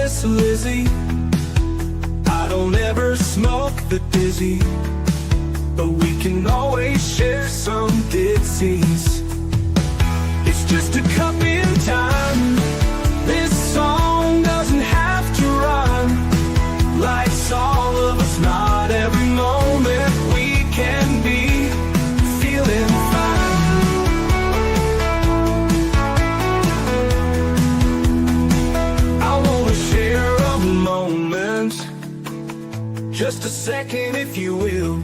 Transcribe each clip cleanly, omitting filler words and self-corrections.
Miss Lizzie. I don't ever smoke the dizzy, but we can always share some disease. It's just a cup in time. This song doesn't have to run. Life's all of us, not every moment we can be feeling fine. I wanna share a moment, just a second if you will,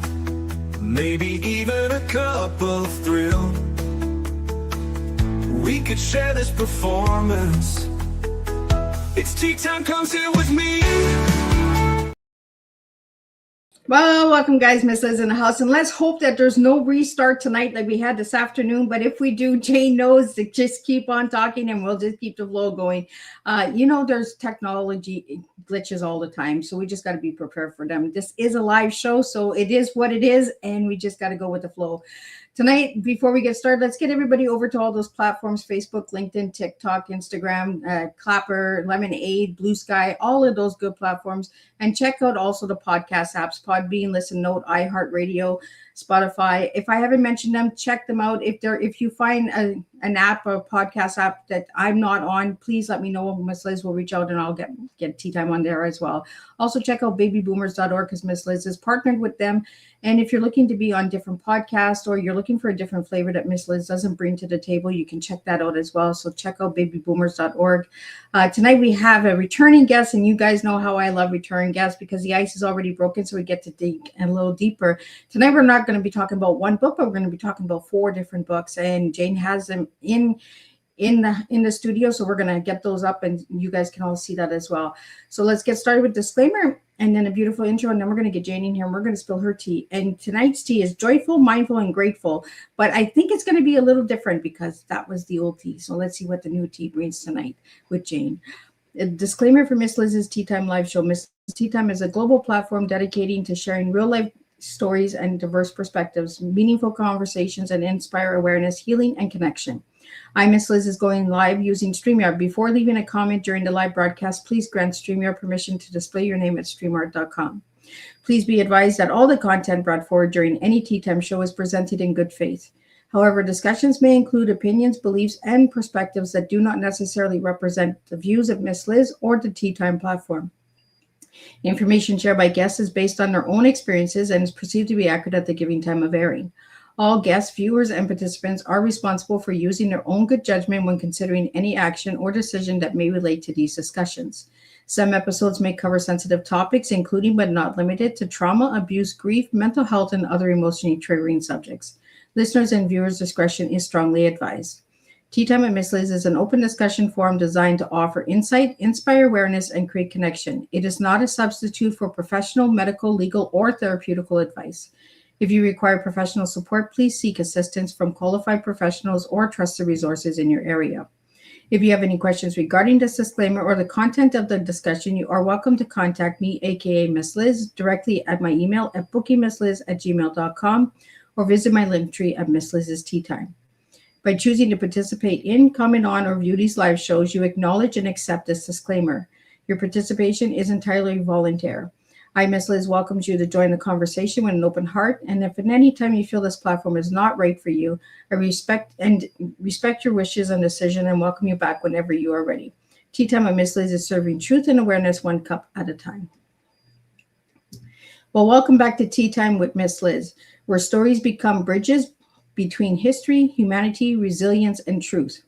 maybe even a cup of thrill. We could share this performance. It's tea time, come sit with me. Well, welcome guys, Miss Liz in the house, and let's hope that there's no restart tonight like we had this afternoon. But if we do, Jane knows to just keep on talking and we'll just keep the flow going. There's technology glitches all the time, so we just got to be prepared for them. This is a live show, so it is what it is, and we just got to go with the flow. Tonight, before we get started, let's get everybody over to all those platforms: Facebook, LinkedIn, TikTok, Instagram, Clapper, Lemonade, Blue Sky, all of those good platforms. And check out also the podcast apps: Podbean, Listen Note, iHeartRadio, Spotify. If I haven't mentioned them, check them out. If you find an app or podcast app that I'm not on, please let me know. Miss Liz will reach out and I'll get Tea Time on there as well. Also check out babyboomers.org because Miss Liz is partnered with them. And if you're looking to be on different podcasts or you're looking for a different flavor that Miss Liz doesn't bring to the table, you can check that out as well. So check out babyboomers.org. Tonight we have a returning guest, and you guys know how I love returning guests because the ice is already broken, so we get to dig a little deeper. Tonight we're not going to be talking about one book, but we're going to be talking about 4 different books, and Jane has them in the studio, so we're going to get those up and you guys can all see that as well. So let's get started with disclaimer and then a beautiful intro, and then we're going to get Jane in here and we're going to spill her tea. And tonight's tea is joyful, mindful, and grateful, but I think it's going to be a little different because that was the old tea. So let's see what the new tea brings tonight with Jane. A disclaimer for Miss Liz's Tea Time live show. Miss Tea Time is a global platform dedicating to sharing real life stories and diverse perspectives, meaningful conversations, and inspire awareness, healing, and connection. I, Miss Liz, is going live using StreamYard. Before leaving a comment during the live broadcast, please grant StreamYard permission to display your name at StreamYard.com. Please be advised that all the content brought forward during any Tea Time show is presented in good faith. However, discussions may include opinions, beliefs, and perspectives that do not necessarily represent the views of Miss Liz or the Tea Time platform. Information shared by guests is based on their own experiences and is perceived to be accurate at the given time of airing. All guests, viewers, and participants are responsible for using their own good judgment when considering any action or decision that may relate to these discussions. Some episodes may cover sensitive topics, including but not limited to trauma, abuse, grief, mental health, and other emotionally triggering subjects. Listeners' and viewers' discretion is strongly advised. Tea Time with Miss Liz is an open discussion forum designed to offer insight, inspire awareness, and create connection. It is not a substitute for professional, medical, legal, or therapeutical advice. If you require professional support, please seek assistance from qualified professionals or trusted resources in your area. If you have any questions regarding this disclaimer or the content of the discussion, you are welcome to contact me, aka Miss Liz, directly at my email at bookingmissliz@gmail.com or visit my link tree at Miss Liz's Tea Time. By choosing to participate in, comment on, or view these live shows, you acknowledge and accept this disclaimer. Your participation is entirely voluntary. I, Miss Liz, welcomes you to join the conversation with an open heart, and if at any time you feel this platform is not right for you, I respect your wishes and decision and welcome you back whenever you are ready. Tea Time with Miss Liz is serving truth and awareness one cup at a time. Well, welcome back to Tea Time with Miss Liz, where stories become bridges between history, humanity, resilience, and truth.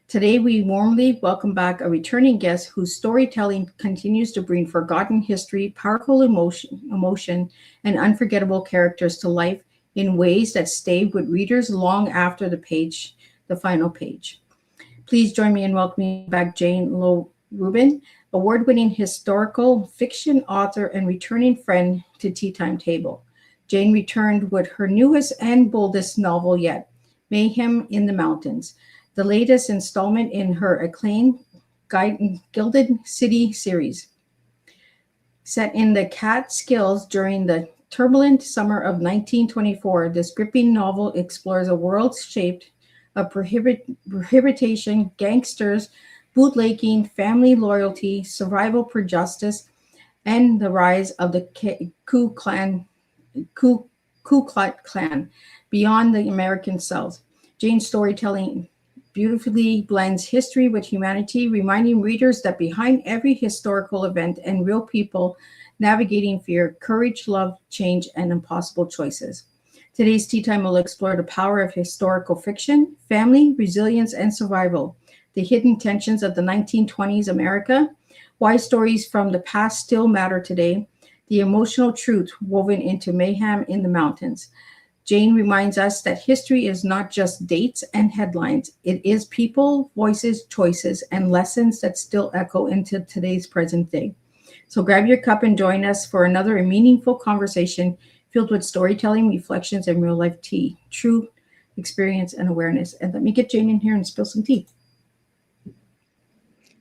Today, we warmly welcome back a returning guest whose storytelling continues to bring forgotten history, powerful emotion, and unforgettable characters to life in ways that stay with readers long after the final page. Please join me in welcoming back Jane Rubin, award-winning historical fiction author and returning friend to Tea Time Table. Jane returned with her newest and boldest novel yet, Mayhem in the Mountains, the latest installment in her acclaimed Gilded City Series. Set in the Catskills during the turbulent summer of 1924, this gripping novel explores a world shaped of prohibition, gangsters, bootlegging, family loyalty, survival for justice, and the rise of the Ku, Ku Klux Klan beyond the American South. Jane's storytelling beautifully blends history with humanity, reminding readers that behind every historical event and real people navigating fear, courage, love, change, and impossible choices. Today's Tea Time will explore the power of historical fiction, family, resilience, and survival, the hidden tensions of the 1920s America, why stories from the past still matter today, the emotional truth woven into mayhem in the mountains. Jane reminds us that history is not just dates and headlines. It is people, voices, choices, and lessons that still echo into today's present day. So grab your cup and join us for another meaningful conversation filled with storytelling, reflections, and real life tea, true experience and awareness. And let me get Jane in here and spill some tea.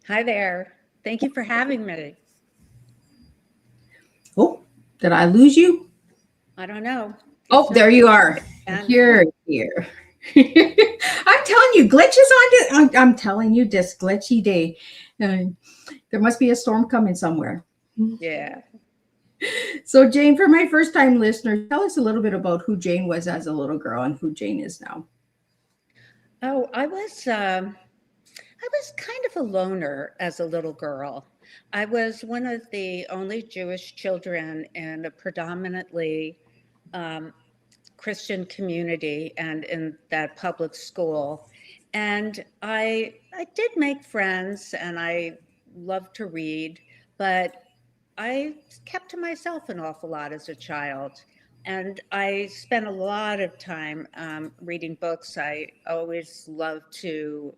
Hi there. Thank you for having me. Oh, did I lose you? I don't know. Oh, there you are. Here. I'm telling you, glitches on this. I'm telling you, this glitchy day. There must be a storm coming somewhere. Yeah. So, Jane, for my first time listeners, tell us a little bit about who Jane was as a little girl and who Jane is now. Oh, I was kind of a loner as a little girl. I was one of the only Jewish children in a predominantly Christian community and in that public school. And I did make friends and I loved to read, but I kept to myself an awful lot as a child. And I spent a lot of time reading books. I always loved to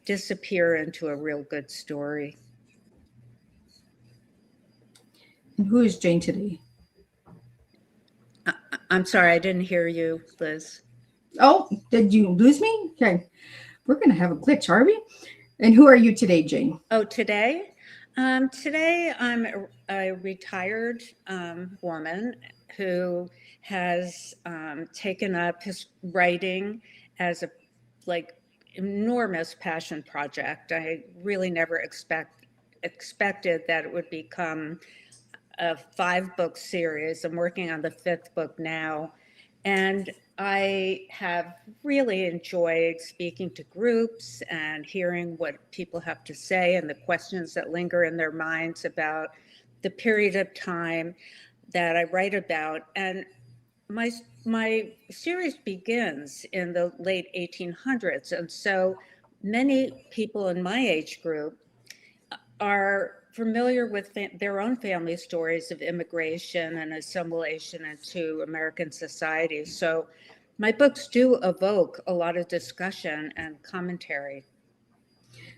disappear into a real good story. And who is Jane today? I'm sorry, I didn't hear you, Liz. Oh, did you lose me? Okay. We're going to have a glitch, are we? And who are you today, Jane? Oh, today? Today I'm a retired woman who has taken up his writing as a enormous passion project. I really never expected that it would become a 5-book series. I'm working on the 5th book now. And I have really enjoyed speaking to groups and hearing what people have to say and the questions that linger in their minds about the period of time that I write about. And my series begins in the late 1800s. And so many people in my age group are familiar with their own family stories of immigration and assimilation into American society. So my books do evoke a lot of discussion and commentary.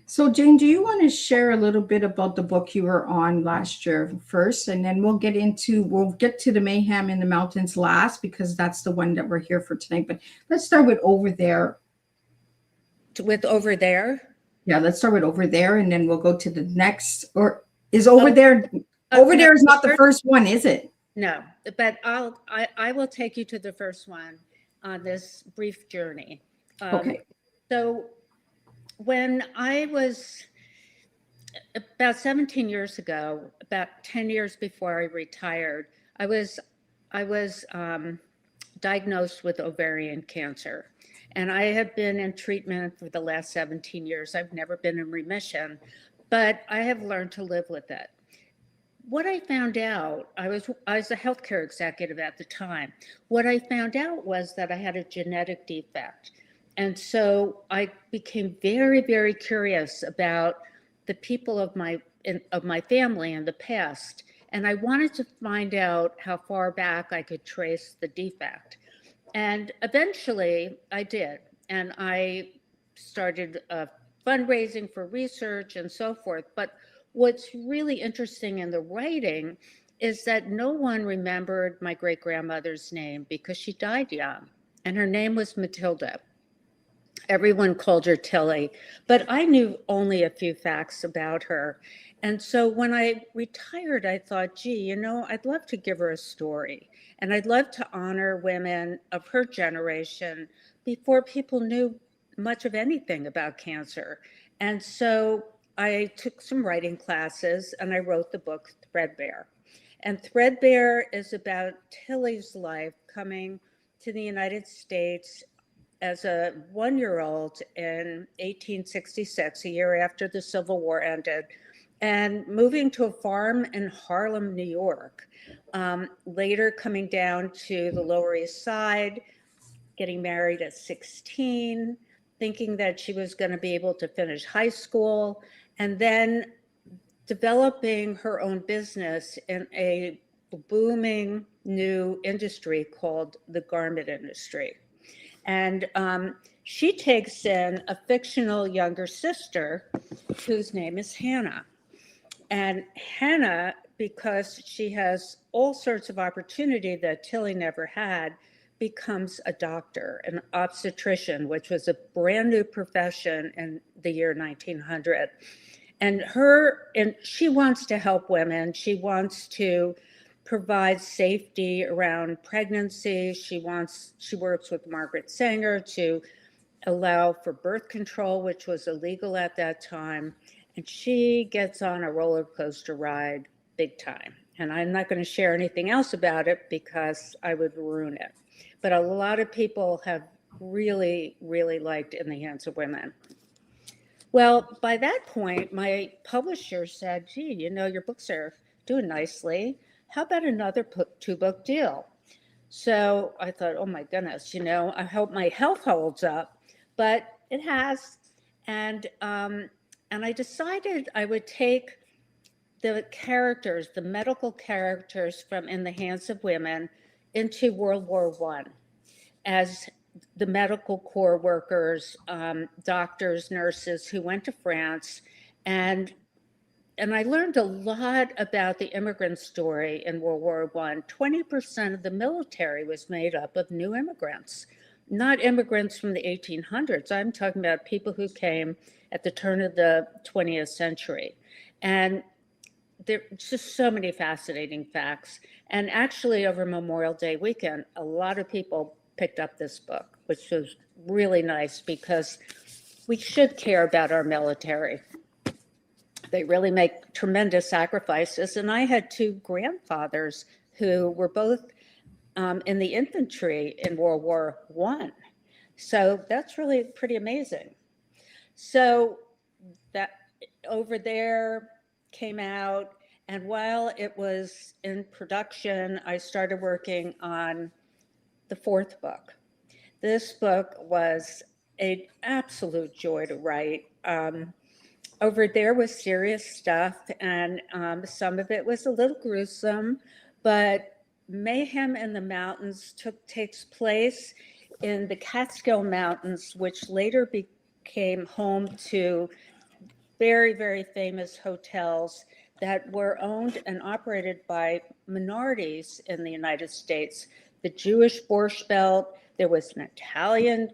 So, Jane, do you want to share a little bit about the book you were on last year first, and then we'll get to the Mayhem in the Mountains last, because that's the one that we're here for tonight. But let's start with Over There. With Over There? Yeah, let's start with Over There, and then we'll go to the next. Or is Over There? Over There is not the first one, is it? No, but I will take you to the first one on this brief journey. Okay. So when I was about 17 years ago, about 10 years before I retired, I was diagnosed with ovarian cancer. And I have been in treatment for the last 17 years. I've never been in remission, but I have learned to live with it. What I found out, I was a healthcare executive at the time. What I found out was that I had a genetic defect. And so I became very, very curious about the people of my family in the past. And I wanted to find out how far back I could trace the defect. And eventually I did. And I started fundraising for research and so forth. But what's really interesting in the writing is that no one remembered my great-grandmother's name because she died young. And her name was Matilda. Everyone called her Tilly, but I knew only a few facts about her. And so when I retired, I thought, gee, I'd love to give her a story. And I'd love to honor women of her generation before people knew much of anything about cancer. And so I took some writing classes and I wrote the book Threadbare. And Threadbare is about Tilly's life coming to the United States as a 1-year-old in 1866, a year after the Civil War ended, and moving to a farm in Harlem, New York. Later coming down to the Lower East Side, getting married at 16, thinking that she was going to be able to finish high school, and then developing her own business in a booming new industry called the garment industry. And she takes in a fictional younger sister whose name is Hannah. And Hannah, because she has all sorts of opportunity that Tilly never had, becomes a doctor, an obstetrician, which was a brand new profession in the year 1900. And she wants to help women. She wants to provide safety around pregnancy. She works with Margaret Sanger to allow for birth control, which was illegal at that time. And she gets on a roller coaster ride big time. And I'm not going to share anything else about it because I would ruin it. But a lot of people have really, really liked In the Hands of Women. Well, by that point, my publisher said, gee, your books are doing nicely. How about another 2-book deal? So I thought, oh my goodness, I hope my health holds up, but it has. And I decided I would take the characters, the medical characters from In the Hands of Women into World War I as the medical corps workers, doctors, nurses who went to France. And I learned a lot about the immigrant story in World War I. 20% of the military was made up of new immigrants, not immigrants from the 1800s. I'm talking about people who came at the turn of the 20th century. And there's just so many fascinating facts. And actually, over Memorial Day weekend, a lot of people picked up this book, which was really nice because we should care about our military. They really make tremendous sacrifices. And I had 2 grandfathers who were both in the infantry in World War I. So that's really pretty amazing. So that Over There came out. And while it was in production, I started working on the 4th book. This book was an absolute joy to write. Over There was serious stuff, and some of it was a little gruesome, but Mayhem in the Mountains takes place in the Catskill Mountains, which later became home to very, very famous hotels that were owned and operated by minorities in the United States. The Jewish Borscht Belt, there was an Italian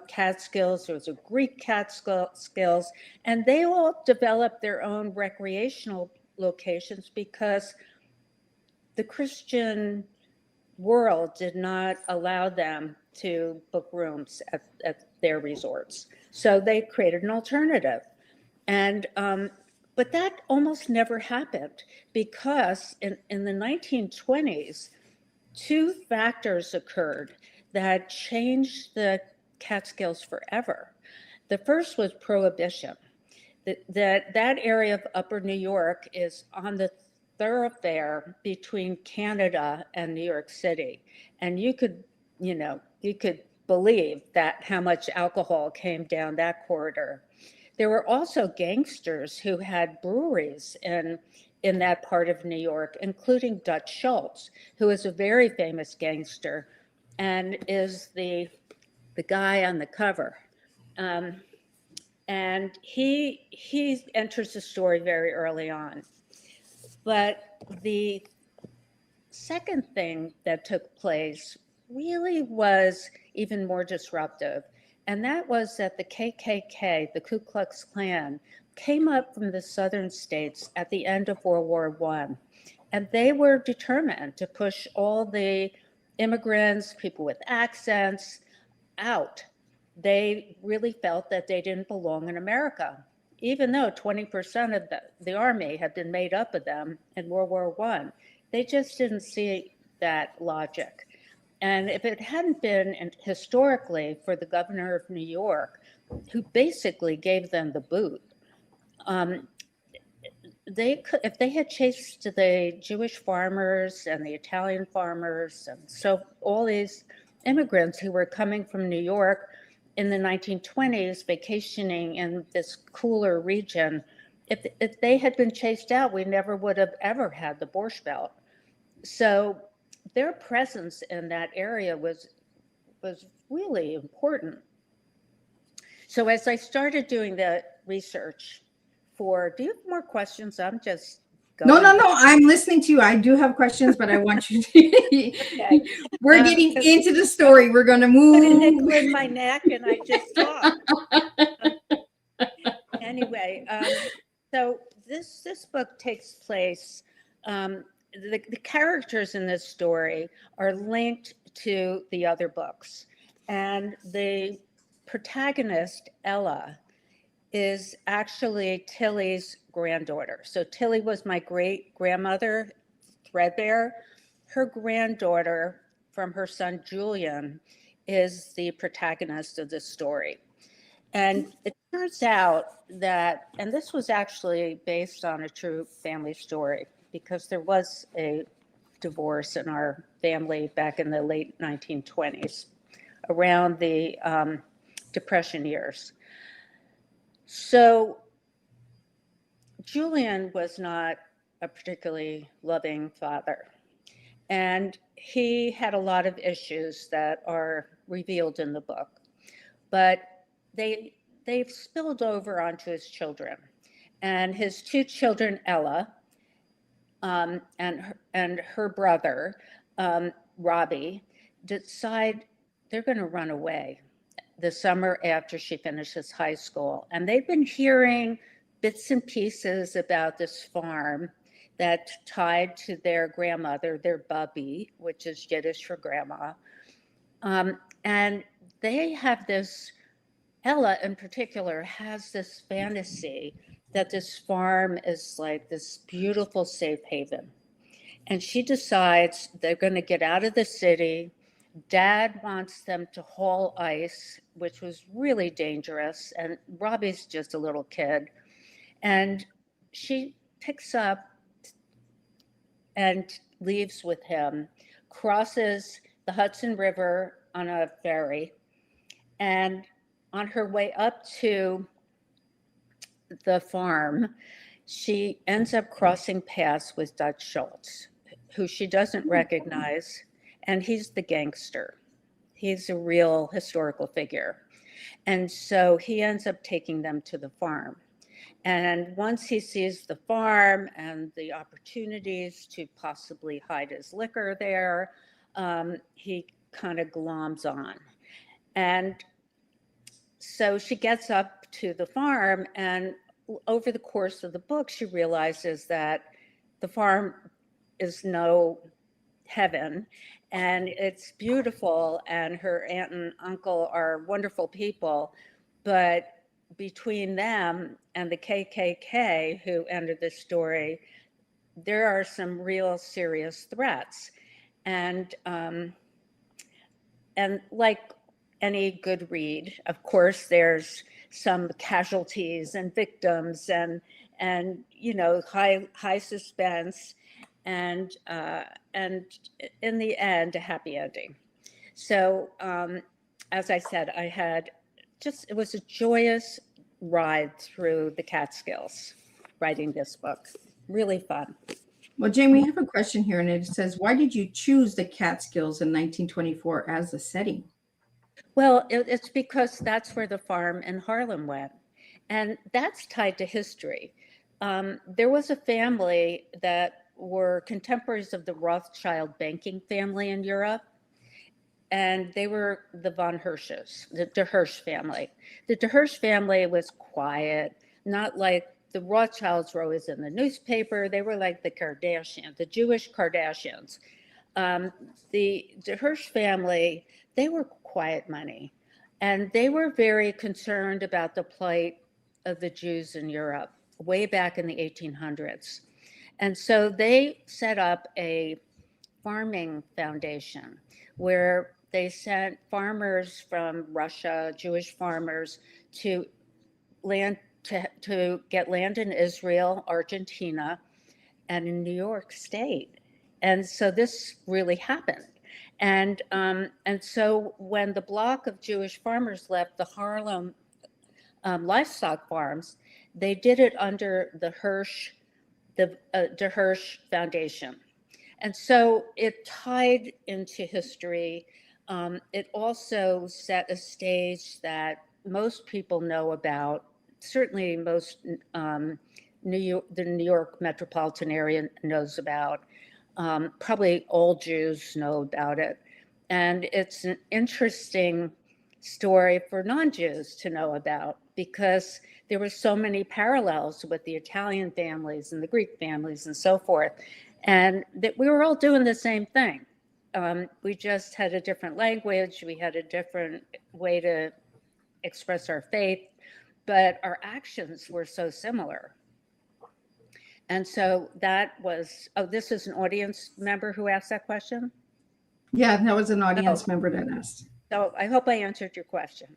Catskills, there was a Greek Catskills, and they all developed their own recreational locations because the Christian world did not allow them to book rooms at their resorts. So they created an alternative. And but that almost never happened because in the 1920s, 2 factors occurred that changed the Catskills forever. The first was Prohibition. That area of Upper New York is on the thoroughfare between Canada and New York City, and you could believe that how much alcohol came down that corridor. There were also gangsters who had breweries in that part of New York, including Dutch Schultz, who is a very famous gangster and is the guy on the cover. And he enters the story very early on. But the second thing that took place really was even more disruptive. And that was that the KKK, the Ku Klux Klan, came up from the southern states at the end of World War I. And they were determined to push all the immigrants, people with accents, out. They really felt that they didn't belong in America. even though 20% of the army had been made up of them in World War I. They just didn't see that logic. And if it hadn't been historically for the governor of New York, who basically gave them the boot, if they had chased the Jewish farmers and the Italian farmers, and so all these immigrants who were coming from New York in the 1920s, vacationing in this cooler region, if they had been chased out, we never would have ever had the Borscht Belt. So their presence in that area was really important. So as I started doing the research do you have more questions? I'm just going. No. I'm listening to you. I do have questions, but I want you to. Okay. We're getting into the story. We're going to move. Put a nickel in my neck, and I just talk. Anyway, so this book takes place. The characters in this story are linked to the other books, and the protagonist, Ella, is actually Tilly's granddaughter. So Tilly was my great-grandmother, Threadbare. Her granddaughter from her son Julian is the protagonist of this story. And it turns out that, and this was actually based on a true family story, because there was a divorce in our family back in the late 1920s, around the Depression years. So Julian was not a particularly loving father, and he had a lot of issues that are revealed in the book, but they've spilled over onto his children. And his two children, Ella, and her brother, Robbie, decide they're going to run away the summer after she finishes high school. And they've been hearing bits and pieces about this farm that tied to their grandmother, their Bubby, which is Yiddish for grandma. And they have this, Ella in particular has this fantasy that this farm is like this beautiful safe haven. And she decides they're going to get out of the city. Dad wants them to haul ice, which was really dangerous. And Robbie's just a little kid. And she picks up and leaves with him, crosses the Hudson River on a ferry. And on her way up to the farm, she ends up crossing paths with Dutch Schultz, who she doesn't recognize. And he's the gangster. He's a real historical figure. And so he ends up taking them to the farm. And once he sees the farm and the opportunities to possibly hide his liquor there, he kind of gloms on. And so she gets up to the farm, and over the course of the book, she realizes that the farm is no heaven, and it's beautiful, and her aunt and uncle are wonderful people, but between them and the KKK who entered the story, there are some real serious threats. And like any good read, of course, there's some casualties and victims and you know, high suspense, and in the end, a happy ending. So as I said, it was a joyous ride through the Catskills writing this book. Really fun. Well, Jane, we have a question here, and it says, why did you choose the Catskills in 1924 as the setting? Well, it's because that's where the farm in Harlem went. And that's tied to history. There was a family that were contemporaries of the Rothschild banking family in Europe. And they were the von Hirsches, the Hirsch family. The Hirsch family was quiet, not like the Rothschilds were always in the newspaper. They were like the Kardashians, the Jewish Kardashians. The Hirsch family, they were quiet money. And they were very concerned about the plight of the Jews in Europe way back in the 1800s. And so they set up a farming foundation where they sent farmers from Russia, Jewish farmers, to get land in Israel, Argentina, and in New York State. And so this really happened. And so when the block of Jewish farmers left the Harlem livestock farms, they did it under the De Hirsch Foundation. And so it tied into history. It also set a stage that most people know about, certainly most the New York metropolitan area knows about. Probably all Jews know about it. And it's an interesting story for non-Jews to know about, because there were so many parallels with the Italian families and the Greek families and so forth. And that we were all doing the same thing. We just had a different language. We had a different way to express our faith, but our actions were so similar. And so that was, this is an audience member who asked that question? Yeah, that was an audience member that asked. So I hope I answered your question.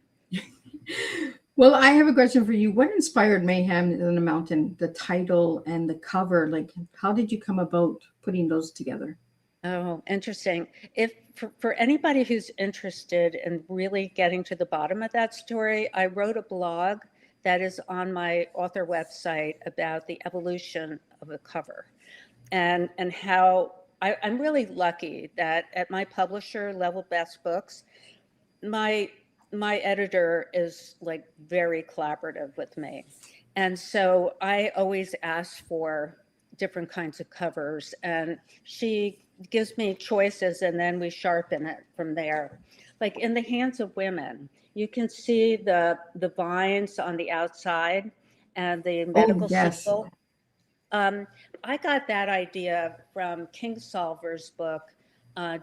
Well, I have a question for you. What inspired Mayhem in the Mountain, the title and the cover? Like, how did you come about putting those together? Oh, interesting. If for anybody who's interested in really getting to the bottom of that story, I wrote a blog that is on my author website about the evolution of a cover, and how I'm really lucky that at my publisher, Level Best Books, my editor is like very collaborative with me. And so I always ask for different kinds of covers, and she gives me choices, and then we sharpen it from there. Like in The Hands of Women, you can see the vines on the outside and the medical symbol. I got that idea from Kingsolver's book,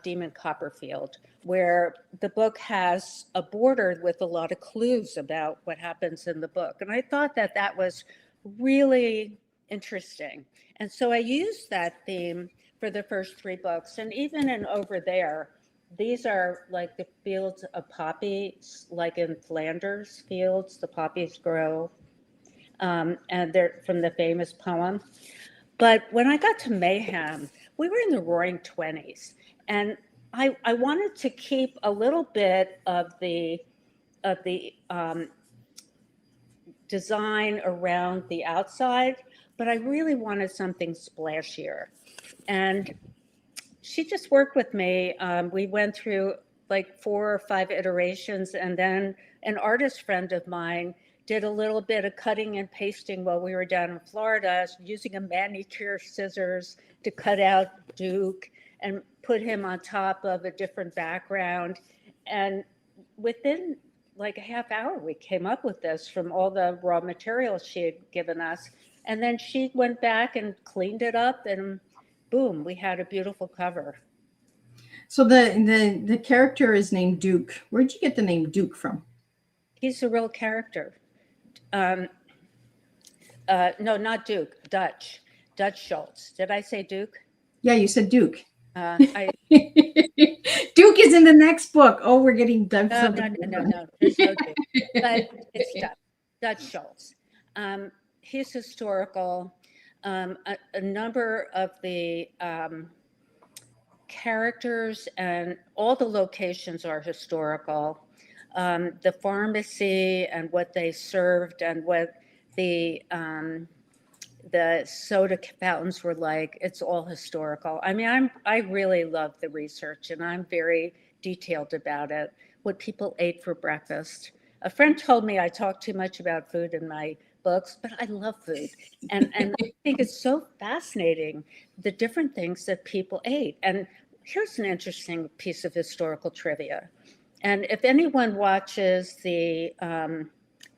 Demon Copperfield, where the book has a border with a lot of clues about what happens in the book. And I thought that that was really interesting. And so I used that theme for the first 3 books. And even in Over There, these are like the fields of poppies, like in Flanders fields, the poppies grow. And they're from the famous poem. But when I got to Mayhem, we were in the roaring 20s. And I wanted to keep a little bit of the design around the outside, but I really wanted something splashier. And she just worked with me. We went through like 4 or 5 iterations, and then an artist friend of mine did a little bit of cutting and pasting while we were down in Florida, using a manicure scissors to cut out Duke and put him on top of a different background. And within like a half hour, we came up with this from all the raw materials she had given us. And then she went back and cleaned it up, and boom, we had a beautiful cover. So the character is named Duke. Where'd you get the name Duke from? He's a real character. No, not Duke, Dutch Schultz. Did I say Duke? Yeah, you said Duke. Duke is in the next book. Oh, we're getting done. No. There's no Duke. But it's Dutch Schultz. He's historical. A number of the characters and all the locations are historical. The pharmacy and what they served and what the soda fountains were like, it's all historical. I mean, I really love the research, and I'm very detailed about it, what people ate for breakfast. A friend told me I talk too much about food in my books, but I love food. And I think it's so fascinating, the different things that people ate. And here's an interesting piece of historical trivia. And if anyone watches the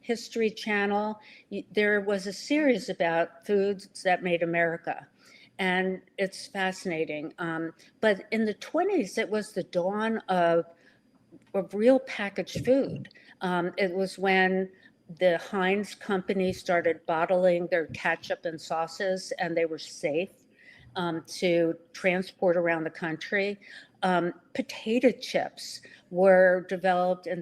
History Channel, there was a series about foods that made America. And it's fascinating. But in the 20s, it was the dawn of real packaged food. It was when the Heinz company started bottling their ketchup and sauces, and they were safe to transport around the country. Potato chips were developed in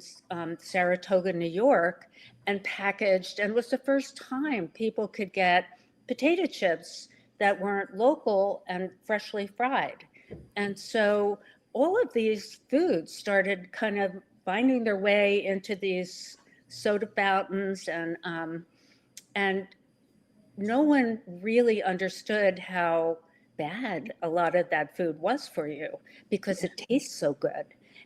Saratoga, New York, and packaged, and was the first time people could get potato chips that weren't local and freshly fried. And so all of these foods started kind of finding their way into these soda fountains, and no one really understood how bad a lot of that food was for you because it tastes so good.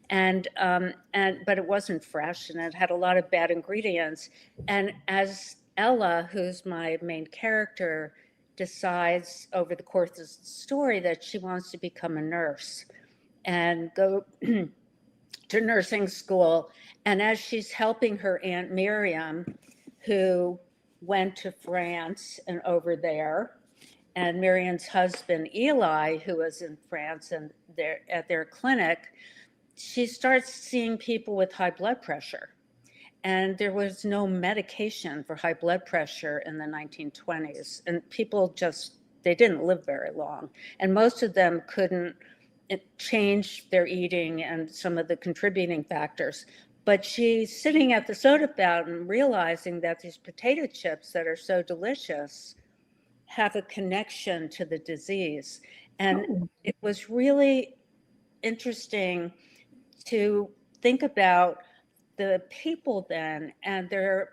But it wasn't fresh, and it had a lot of bad ingredients. And as Ella, who's my main character, decides over the course of the story that she wants to become a nurse and go to nursing school. And as she's helping her Aunt Miriam, who went to France and over there, and Miriam's husband, Eli, who was in France and at their clinic, she starts seeing people with high blood pressure. And there was no medication for high blood pressure in the 1920s. And people they didn't live very long. And most of them couldn't change their eating and some of the contributing factors. But she's sitting at the soda fountain realizing that these potato chips that are so delicious have a connection to the disease. And it was really interesting to think about the people then and their,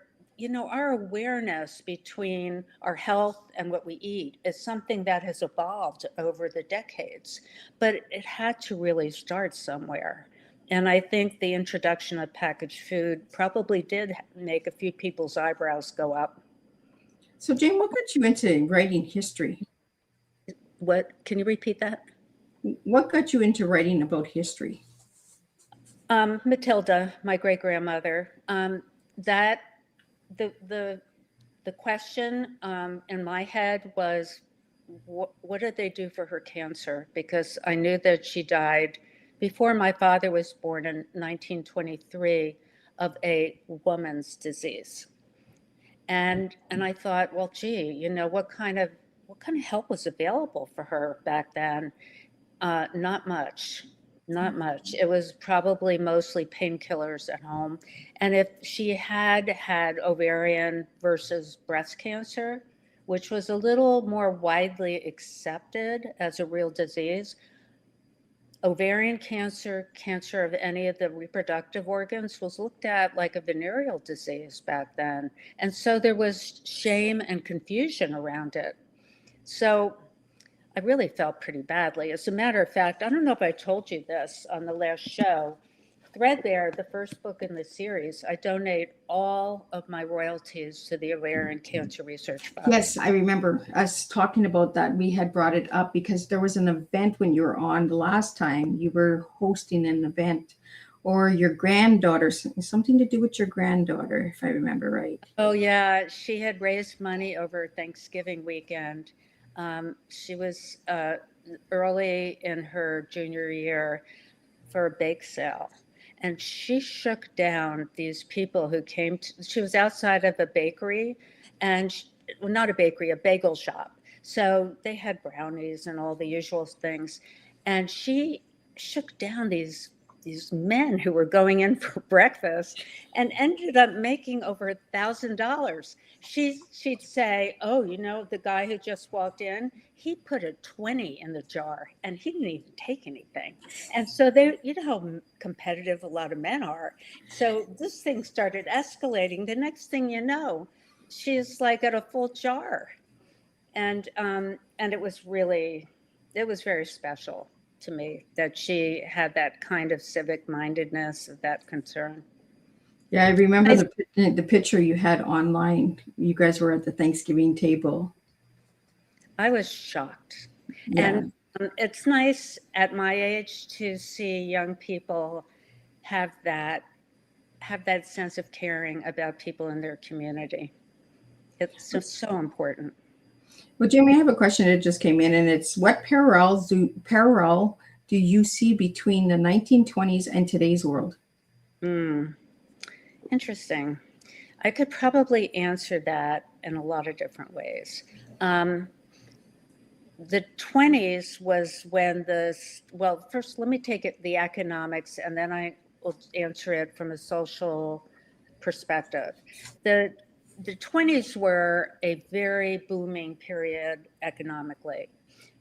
our awareness between our health and what we eat is something that has evolved over the decades, but it had to really start somewhere. And I think the introduction of packaged food probably did make a few people's eyebrows go up. So Jane, what got you into writing history? What? Can you repeat that? What got you into writing about history? Matilda, my great grandmother. That the question in my head was, what did they do for her cancer? Because I knew that she died before my father was born in 1923 of a woman's disease. And I thought, well, gee, what kind of help was available for her back then? Not much. It was probably mostly painkillers at home. And if she had ovarian versus breast cancer, which was a little more widely accepted as a real disease, ovarian cancer, cancer of any of the reproductive organs was looked at like a venereal disease back then. And so there was shame and confusion around it. So I really felt pretty badly. As a matter of fact, I don't know if I told you this on the last show, Threadbare, the first book in the series, I donate all of my royalties to the Ovarian Cancer Research Fund. Yes, I remember us talking about that. We had brought it up because there was an event when you were on the last time. You were hosting an event, or your granddaughter, something to do with your granddaughter, if I remember right. Oh, yeah. She had raised money over Thanksgiving weekend. She was early in her junior year for a bake sale, and she shook down these people who came she was outside of a bakery, and not a bakery, a bagel shop. So they had brownies and all the usual things. And she shook down these men who were going in for breakfast and ended up making over $1,000. She'd say, oh, the guy who just walked in, he put a 20 in the jar and he didn't even take anything. And so they, how competitive a lot of men are. So this thing started escalating. The next thing you know, she's like at a full jar. And it was very special to me that she had that kind of civic mindedness, that concern. Yeah, I remember the picture you had online. You guys were at the Thanksgiving table. I was shocked. Yeah. And it's nice at my age to see young people have that sense of caring about people in their community. It's just so important. Well, Jamie, I have a question that just came in, and it's what parallel do you see between the 1920s and today's world? Interesting. I could probably answer that in a lot of different ways. The 20s was when well, first let me take it the economics, and then I will answer it from a social perspective. The 20s were a very booming period economically,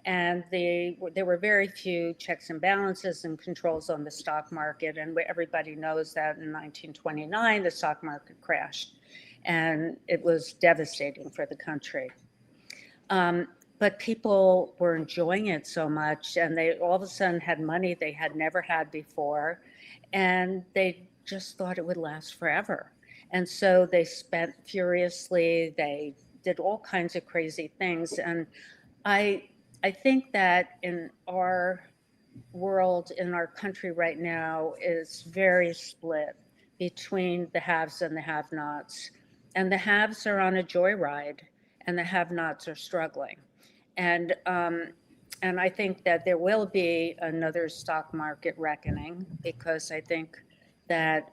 and there were very few checks and balances and controls on the stock market, and everybody knows that in 1929 the stock market crashed, and it was devastating for the country. But people were enjoying it so much, and they all of a sudden had money they had never had before, and they just thought it would last forever. And so they spent furiously, they did all kinds of crazy things. And I think that in our world, in our country right now, is very split between the haves and the have-nots. And the haves are on a joyride, and the have-nots are struggling. And I think that there will be another stock market reckoning, because I think that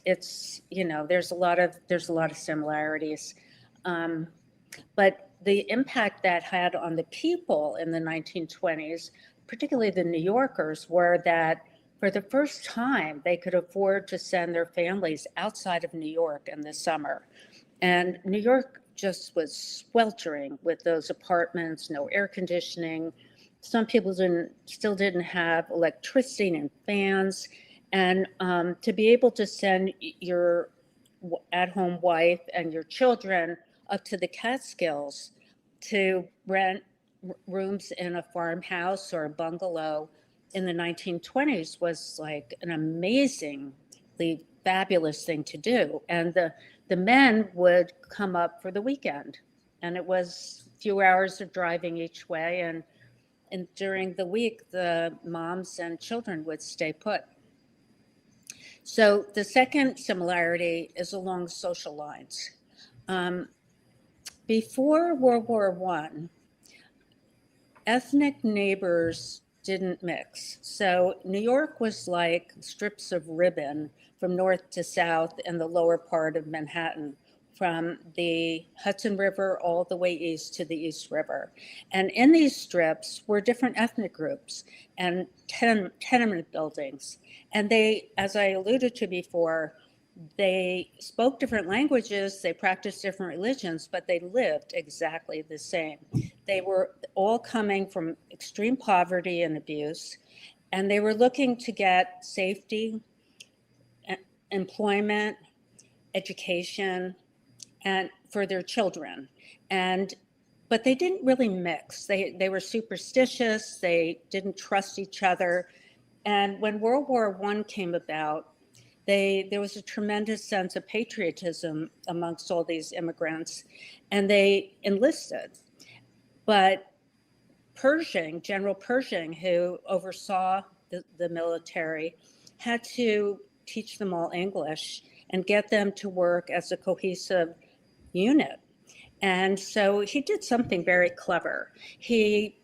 it's, there's a lot of similarities. But the impact that had on the people in the 1920s, particularly the New Yorkers, were that for the first time they could afford to send their families outside of New York in the summer. And New York just was sweltering with those apartments, no air conditioning. Some people still didn't have electricity and fans. And to be able to send your at-home wife and your children up to the Catskills to rent rooms in a farmhouse or a bungalow in the 1920s was like an amazingly fabulous thing to do. And the men would come up for the weekend, and it was a few hours of driving each way. And during the week, the moms and children would stay put. So the second similarity is along social lines. Before World War I, ethnic neighbors didn't mix. So New York was like strips of ribbon from north to south in the lower part of Manhattan, from the Hudson River all the way east to the East River. And in these strips were different ethnic groups and tenement buildings. And they, as I alluded to before, they spoke different languages, they practiced different religions, but they lived exactly the same. They were all coming from extreme poverty and abuse, and they were looking to get safety, employment, education, and for their children. But they didn't really mix. They were superstitious, they didn't trust each other. And when World War I came about, there was a tremendous sense of patriotism amongst all these immigrants, and they enlisted. But General Pershing, who oversaw the military, had to teach them all English and get them to work as a cohesive unit. And so he did something very clever. He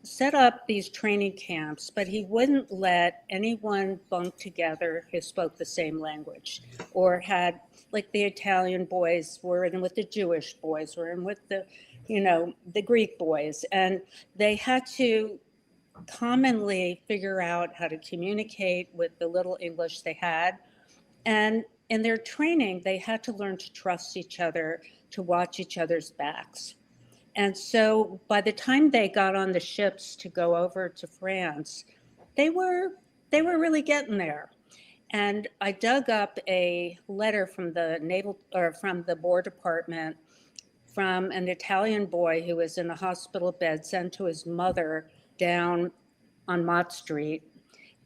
set up these training camps, but he wouldn't let anyone bunk together who spoke the same language, or had, like, the Italian boys were in with the Jewish boys, were in with the Greek boys, and they had to commonly figure out how to communicate with the little English they had. And in their training, they had to learn to trust each other, to watch each other's backs. And so by the time they got on the ships to go over to France, they were really getting there. And I dug up a letter from the War Department, from an Italian boy who was in a hospital bed, sent to his mother down on Mott Street,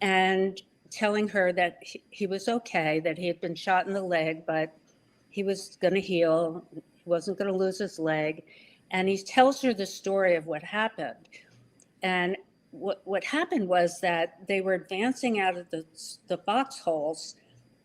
and telling her that he was okay, that he had been shot in the leg, but he was going to heal, he wasn't going to lose his leg. And he tells her the story of what happened. And what happened was that they were advancing out of the foxholes,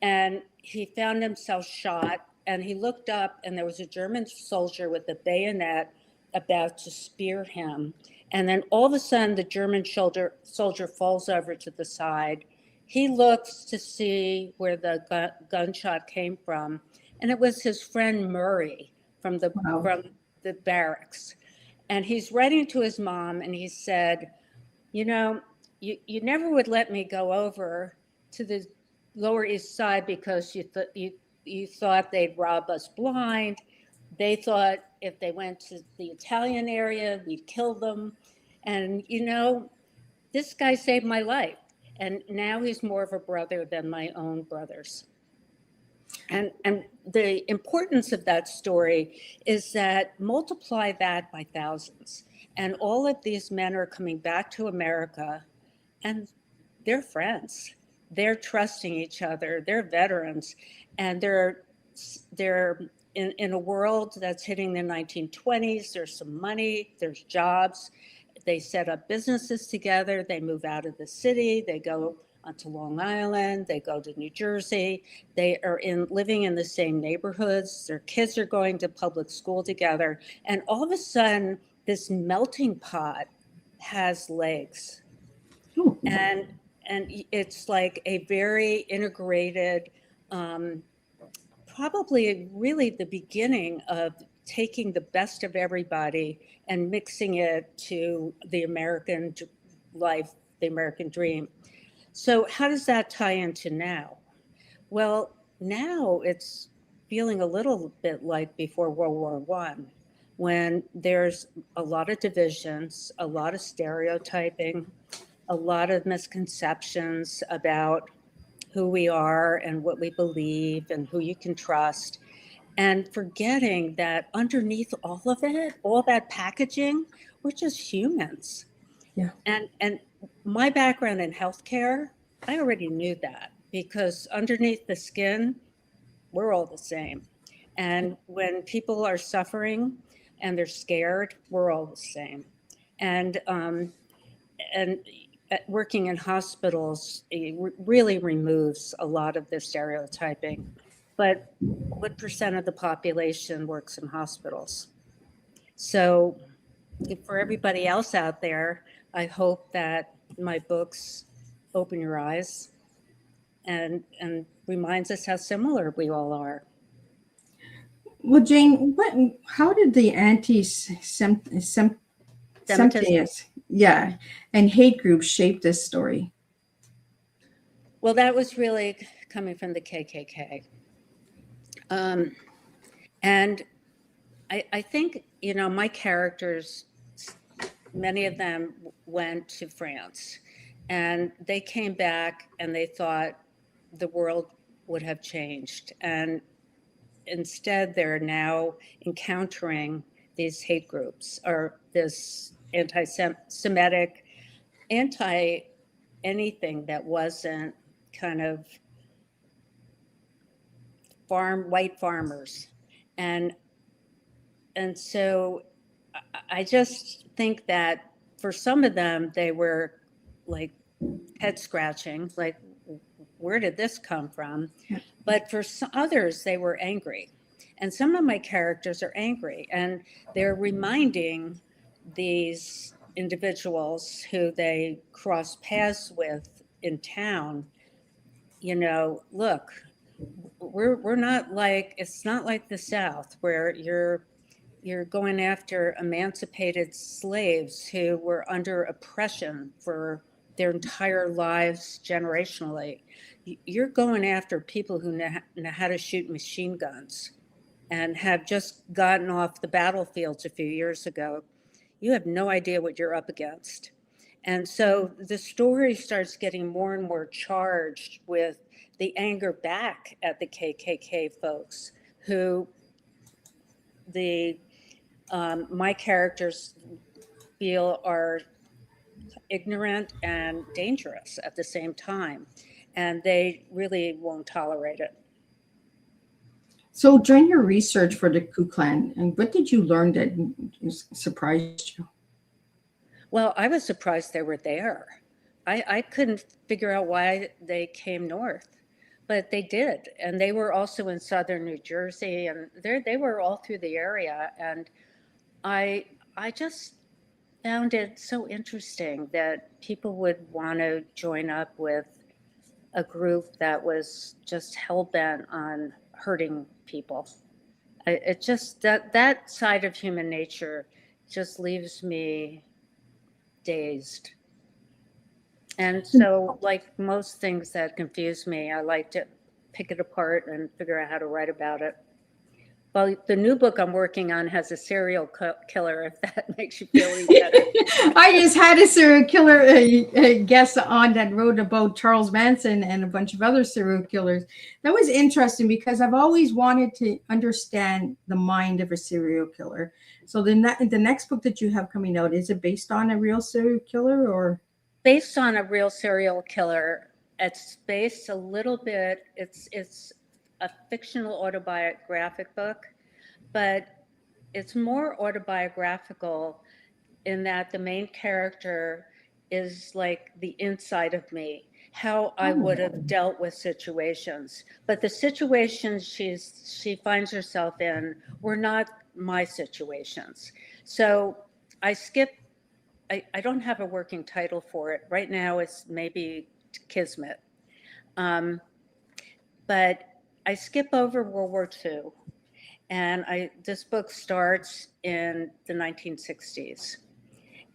and he found himself shot, and he looked up, and there was a German soldier with a bayonet about to spear him. And then all of a sudden, the German soldier falls over to the side. he looks to see where the gunshot came from, and it was his friend Murray from the barracks. And he's writing to his mom, and he said, you know, you never would let me go over to the Lower East Side because you thought they'd rob us blind. They thought if they went to the Italian area, we'd kill them. And, you know, this guy saved my life. And now he's more of a brother than my own brothers. And the importance of that story is that multiply that by thousands. And all of these men are coming back to America, and they're friends. They're trusting each other. They're veterans. And they're in a world that's hitting the 1920s. There's some money, there's jobs. They set up businesses together. They move out of the city. They go onto Long Island. They go to New Jersey. They are living in the same neighborhoods. Their kids are going to public school together. And all of a sudden, this melting pot has legs. And it's like a very integrated, probably really the beginning of taking the best of everybody and mixing it to the American life, the American dream. So how does that tie into now? Well, now it's feeling a little bit like before World War I, when there's a lot of divisions, a lot of stereotyping, a lot of misconceptions about who we are and what we believe and who you can trust. And forgetting that underneath all of it, all that packaging, we're just humans. Yeah. And my background in healthcare, I already knew that, because underneath the skin, we're all the same. And when people are suffering and they're scared, we're all the same. And working in hospitals, it really removes a lot of the stereotyping. But what percent of the population works in hospitals? So for everybody else out there, I hope that my books open your eyes and reminds us how similar we all are. Well, Jane, how did the anti-Semitism, and hate groups shape this story? Well, that was really coming from the KKK. And I think, you know, my characters, many of them went to France, and they came back and they thought the world would have changed. And instead, they're now encountering these hate groups, or this anti-Semitic, anything that wasn't kind of white farmers. And so I just think that for some of them, they were like head scratching, like, where did this come from? But for some others, they were angry. And some of my characters are angry, and they're reminding these individuals who they cross paths with in town, you know, look, we're not like, it's not like the South where you're going after emancipated slaves who were under oppression for their entire lives generationally. You're going after people who know how to shoot machine guns and have just gotten off the battlefields a few years ago. You have no idea what you're up against. And so the story starts getting more and more charged with the anger back at the KKK folks, who my characters feel are ignorant and dangerous at the same time, and they really won't tolerate it. So during your research for the Ku Klan, and what did you learn that surprised you? Well, I was surprised they were there. I couldn't figure out why they came north, but they did. And they were also in southern New Jersey, and they were all through the area. And I just found it so interesting that people would want to join up with a group that was just hell-bent on hurting people. It just, that side of human nature just leaves me dazed. And so, like most things that confuse me, I like to pick it apart and figure out how to write about it. Well, the new book I'm working on has a serial killer, if that makes you feel any better. I just had a serial killer guest on that wrote about Charles Manson and a bunch of other serial killers. That was interesting because I've always wanted to understand the mind of a serial killer. So the next book that you have coming out, is it based on a real serial killer or? Based on a real serial killer. It's based a little bit, it's a fictional autobiographic book, but it's more autobiographical in that the main character is like the inside of me, how I would have dealt with situations. But the situations she finds herself in were not my situations. So I don't have a working title for it. Right now it's maybe Kismet. But I skip over World War II. And this book starts in the 1960s,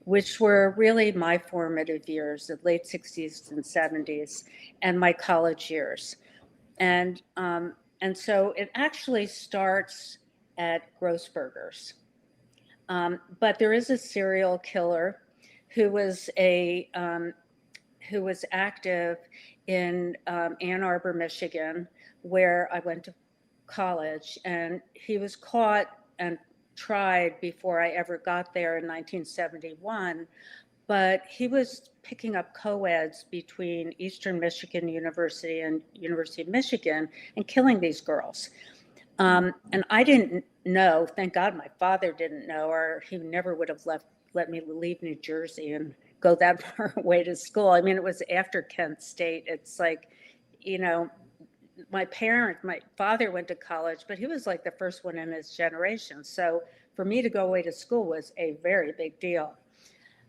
which were really my formative years, the late 60s and 70s, and my college years. And so it actually starts at Grossberger's. But there is a serial killer who was active in Ann Arbor, Michigan, where I went to college, and he was caught and tried before I ever got there in 1971. But he was picking up co-eds between Eastern Michigan University and University of Michigan and killing these girls. And I didn't know, thank God my father didn't know, or he never would have let me leave New Jersey and go that far away to school. I mean, it was after Kent State. It's like, you know, my father went to college, but he was like the first one in his generation. So for me to go away to school was a very big deal.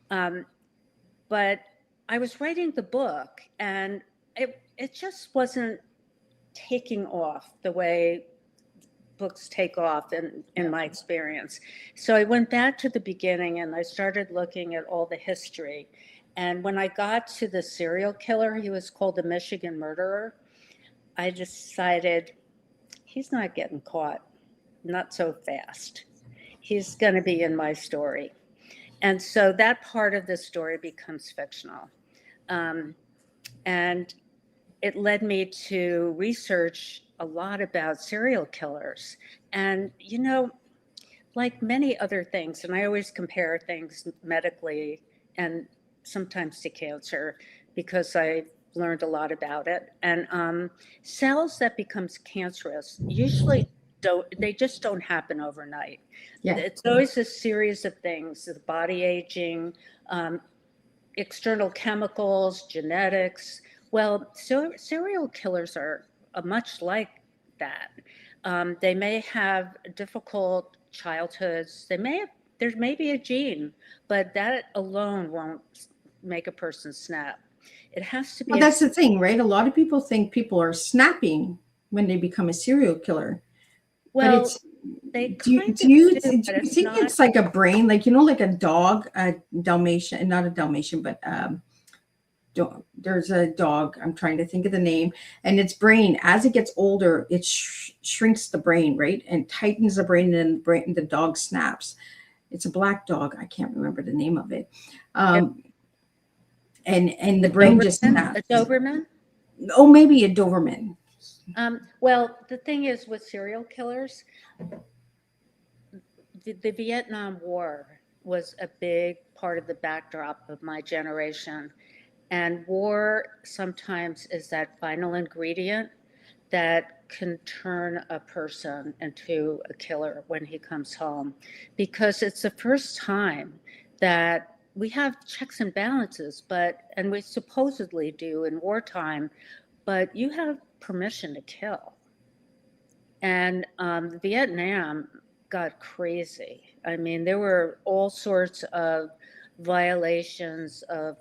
But I was writing the book, and it just wasn't taking off the way books take off in my experience. So I went back to the beginning and I started looking at all the history. And when I got to the serial killer, he was called the Michigan Murderer. I decided he's not getting caught, not so fast. He's going to be in my story. And so that part of the story becomes fictional. And it led me to research a lot about serial killers. And, you know, like many other things, and I always compare things medically and sometimes to cancer because I learned a lot about it. And cells that becomes cancerous usually just don't happen overnight. Yeah. It's always a series of things, the body aging, external chemicals, genetics. Well, so serial killers are much like that. They may have difficult childhoods. There may be a gene, but that alone won't make a person snap. It has to be. Well, that's the thing, right? A lot of people think people are snapping when they become a serial killer. Well, do you think it's like a brain, like, you know, like a dog, a Dalmatian, not a Dalmatian, but there's a dog, I'm trying to think of the name, and its brain, as it gets older, it shrinks the brain, right, and tightens the brain, and the dog snaps. It's a black dog, I can't remember the name of it. And the brain just snaps. A Doberman? Oh, maybe a Doberman. Well, the thing is with serial killers, the Vietnam War was a big part of the backdrop of my generation. And war sometimes is that final ingredient that can turn a person into a killer when he comes home, because it's the first time that we have checks and balances, and we supposedly do in wartime, but you have permission to kill. And Vietnam got crazy. I mean, there were all sorts of violations of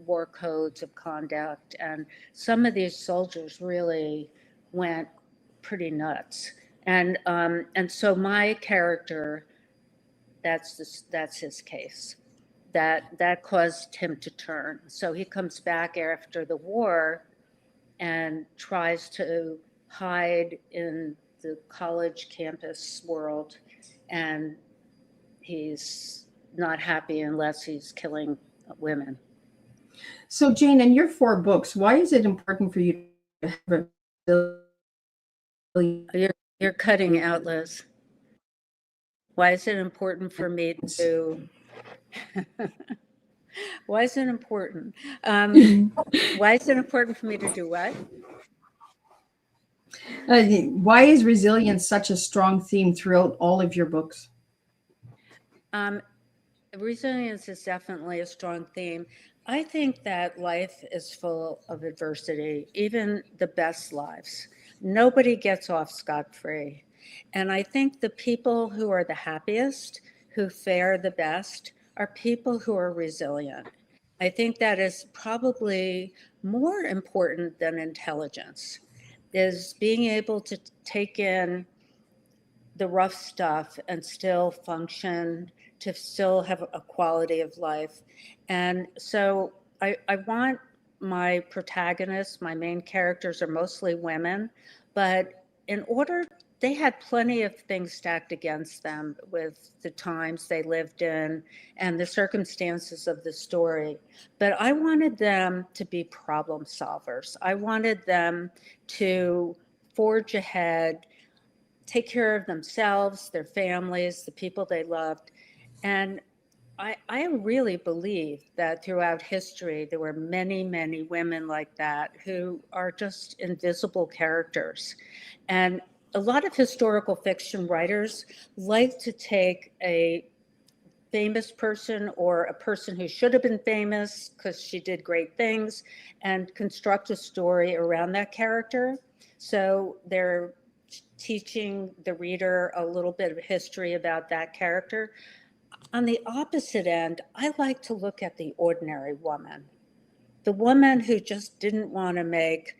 war codes of conduct. And some of these soldiers really went pretty nuts. And so my character, that's his case. That caused him to turn. So he comes back after the war and tries to hide in the college campus world, and he's not happy unless he's killing women. So Jane, in your 4 books, why is it important for you to have a You're cutting out, Liz. Why is it important for me to why is it important? Why is it important for me to do what? Why is resilience such a strong theme throughout all of your books? Resilience is definitely a strong theme. I think that life is full of adversity, even the best lives. Nobody gets off scot-free. And I think the people who are the happiest, who fare the best, are people who are resilient. I think that is probably more important than intelligence, is being able to take in the rough stuff and still function, to still have a quality of life. And so I want my protagonists, my main characters are mostly women, but they had plenty of things stacked against them with the times they lived in and the circumstances of the story. But I wanted them to be problem solvers. I wanted them to forge ahead, take care of themselves, their families, the people they loved. And I really believe that throughout history, there were many, many women like that who are just invisible characters. And a lot of historical fiction writers like to take a famous person or a person who should have been famous because she did great things and construct a story around that character. So they're teaching the reader a little bit of history about that character. On the opposite end, I like to look at the ordinary woman, the woman who just didn't want to make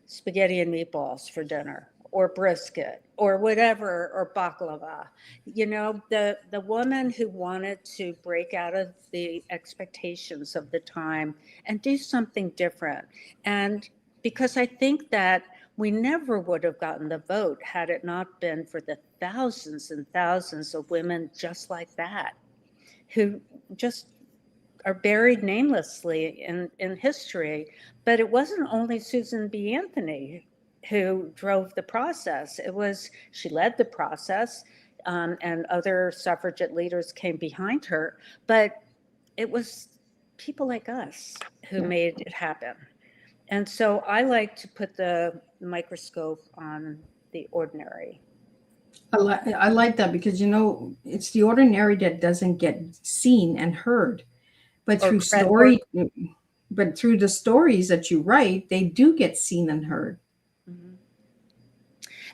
spaghetti and meatballs for dinner, or brisket, or whatever, or baklava. You know, the woman who wanted to break out of the expectations of the time and do something different. And because I think that we never would have gotten the vote had it not been for the thousands and thousands of women just like that, who just are buried namelessly in history. But it wasn't only Susan B. Anthony who drove the process. She led the process, and other suffragette leaders came behind her. But it was people like us who made it happen. And so I like to put the microscope on the ordinary. I like that because, you know, it's the ordinary that doesn't get seen and heard. But through the stories that you write, they do get seen and heard. Mm-hmm.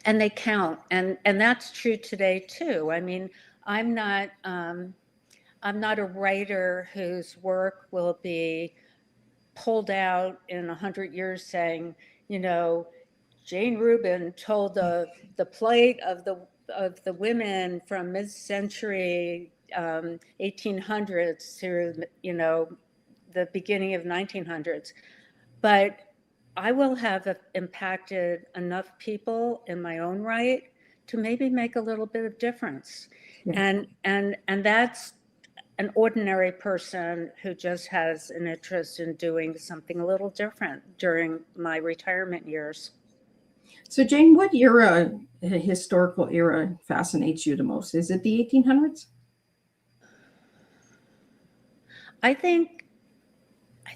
And they count, and that's true today too. I mean, I'm not a writer whose work will be pulled out in 100 years saying, you know, Jane Rubin told the plight of the women from mid-century 1800s through, you know, the beginning of 1900s. But I will have impacted enough people in my own right to maybe make a little bit of difference. Yeah. And that's an ordinary person who just has an interest in doing something a little different during my retirement years. So Jane, what historical era fascinates you the most? Is it the 1800s? I think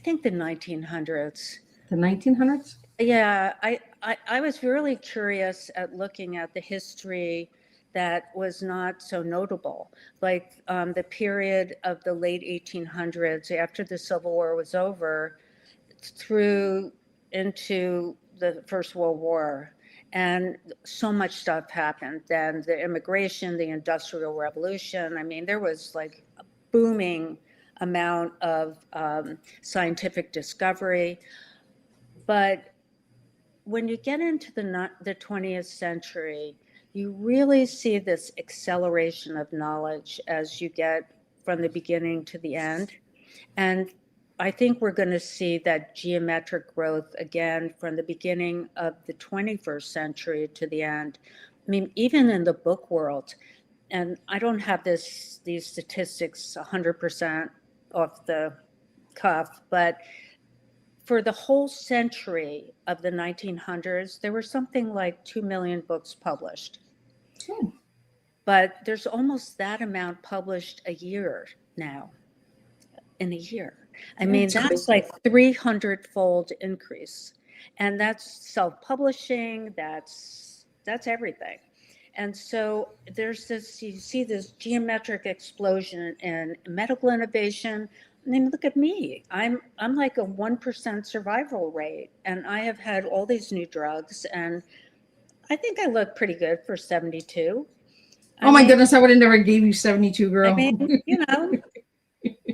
the 1900s. The 1900s? Yeah, I was really curious at looking at the history that was not so notable, like the period of the late 1800s after the Civil War was over through into the First World War. And so much stuff happened. Then the immigration, the Industrial Revolution. I mean, there was like a booming amount of scientific discovery. But when you get into the 20th century, you really see this acceleration of knowledge as you get from the beginning to the end. And I think we're going to see that geometric growth again from the beginning of the 21st century to the end. I mean, even in the book world, and I don't have these statistics 100% off the cuff, but for the whole century of the 1900s, there were something like 2 million books published. But there's almost that amount published a year now, in a year. I mean, that's like 300-fold increase. And that's self-publishing, that's everything. And so there's this, you see this geometric explosion in medical innovation. I mean, look at me. I'm like a 1% survival rate, and I have had all these new drugs, and I think I look pretty good for 72. Oh my goodness, I would have never gave you 72, girl. I mean, you know,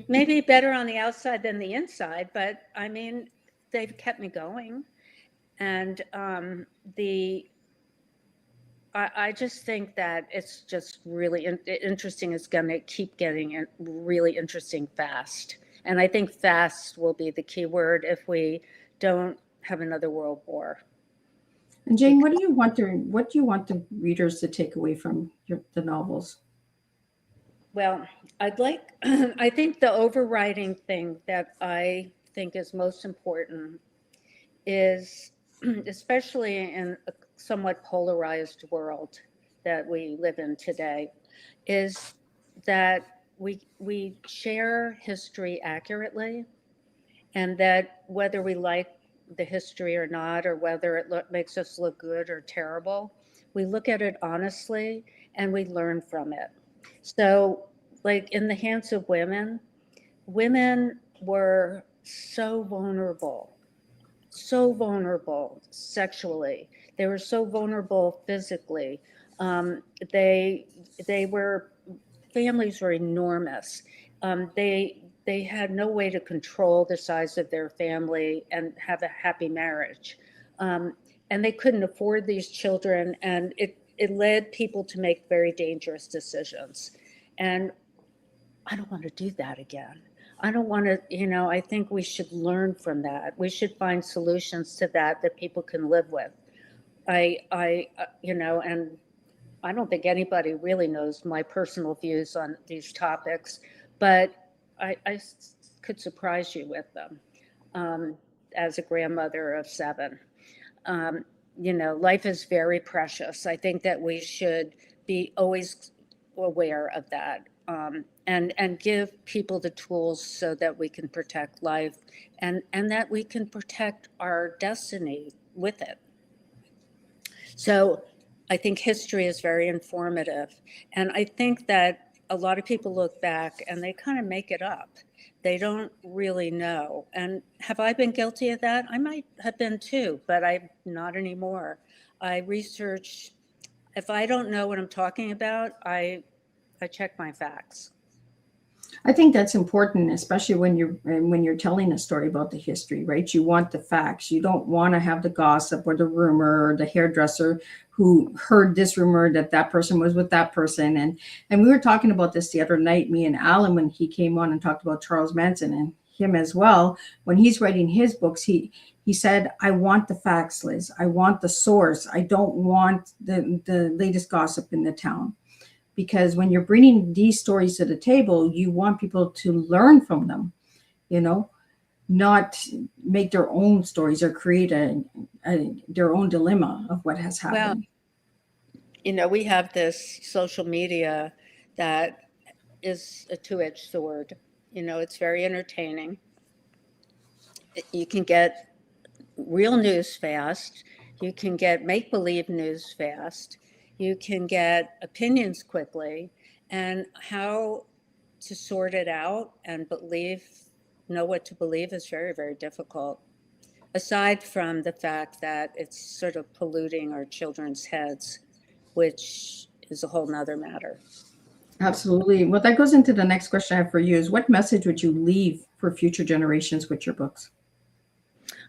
maybe better on the outside than the inside, but I mean, they've kept me going. And I just think that it's just really interesting. It's going to keep getting really interesting fast. And I think fast will be the key word if we don't have another world war. And Jane, what do you want the readers to take away from the novels? Well, I think the overriding thing that I think is most important is, especially in a somewhat polarized world that we live in today, is that we share history accurately, and that whether we like the history or not, or whether it makes us look good or terrible, we look at it honestly and we learn from it. So, like in the hands of women were so vulnerable sexually. They were so vulnerable physically. Families were enormous. They had no way to control the size of their family and have a happy marriage. And they couldn't afford these children, and it led people to make very dangerous decisions. And I don't want to do that again. I don't want to, I think we should learn from that. We should find solutions to that people can live with. And I don't think anybody really knows my personal views on these topics, but I could surprise you with them as a grandmother of 7. Life is very precious. I think that we should be always aware of that, and give people the tools so that we can protect life and that we can protect our destiny with it. So I think history is very informative. And I think that a lot of people look back and they kind of make it up. They don't really know. And have I been guilty of that? I might have been too, but I'm not anymore. I research. If I don't know what I'm talking about, I check my facts. I think that's important, especially when you're telling a story about the history, right? You want the facts. You don't want to have the gossip or the rumor or the hairdresser who heard this rumor that person was with that person. And we were talking about this the other night, me and Alan, when he came on and talked about Charles Manson, and him as well. When he's writing his books, he said, I want the facts, Liz. I want the source. I don't want the latest gossip in the town. Because when you're bringing these stories to the table, you want people to learn from them, not make their own stories or create their own dilemma of what has happened. Well, we have this social media that is a two-edged sword. It's very entertaining. You can get real news fast. You can get make-believe news fast. You can get opinions quickly, and how to sort it out and know what to believe is very, very difficult. Aside from the fact that it's sort of polluting our children's heads, which is a whole nother matter. Absolutely. Well, that goes into the next question I have for you is what message would you leave for future generations with your books?